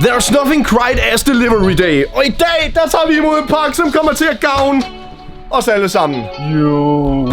There's nothing quite as delivery day. Og i dag, der tager vi imod en pakke, som kommer til at gavne os alle sammen. Jo.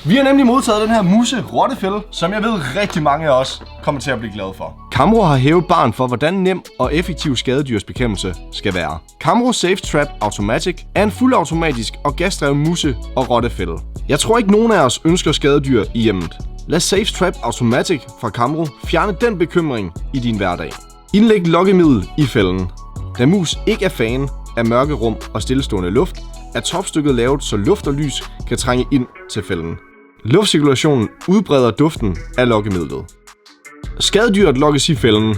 Vi har nemlig modtaget den her musse-rottefælde, som jeg ved rigtig mange af os kommer til at blive glade for. Kamro har hævet barren for, hvordan nem og effektiv skadedyrsbekæmpelse skal være. Kamro Safe Trap Automatic er en fuldautomatisk og gasdrevet musse- og rottefælde. Jeg tror ikke nogen af os ønsker skadedyr i hjemmet. Lad Safe Trap Automatic fra Kamro fjerne den bekymring i din hverdag. Indlæg lokkemiddel i fælden. Da mus ikke er fan af mørke rum og stillestående luft, er topstykket lavet, så luft og lys kan trænge ind til fælden. Luftcirkulationen udbreder duften af lokkemidlet. Skadedyret lokkes i fælden.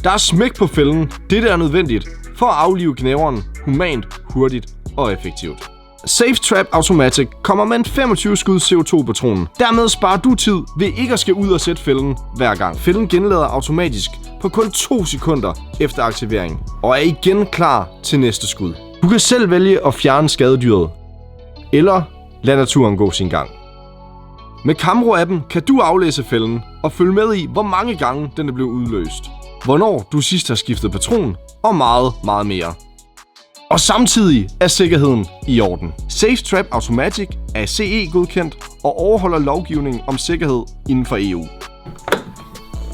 Der er smæk på fælden. Dette er nødvendigt for at aflive gnaveren humant, hurtigt og effektivt. Safe Trap Automatic kommer med en 25 skud CO2-patronen. Dermed sparer du tid ved ikke at skal ud og sætte fælden hver gang. Fælden genlader automatisk på kun 2 sekunder efter aktivering og er igen klar til næste skud. Du kan selv vælge at fjerne skadedyret eller lade naturen gå sin gang. Med Kamro-appen kan du aflæse fælden og følge med i, hvor mange gange den er blevet udløst, hvornår du sidst har skiftet patron og meget, meget mere. Og samtidig er sikkerheden i orden. Safe Trap Automatic er CE-godkendt og overholder lovgivningen om sikkerhed inden for EU.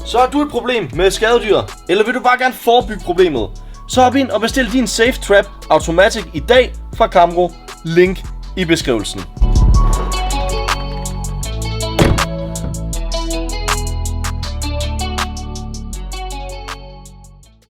Så har du et problem med skadedyr, eller vil du bare gerne forebygge problemet, så hop ind og bestil din Safe Trap Automatic i dag fra Kamro. Link i beskrivelsen.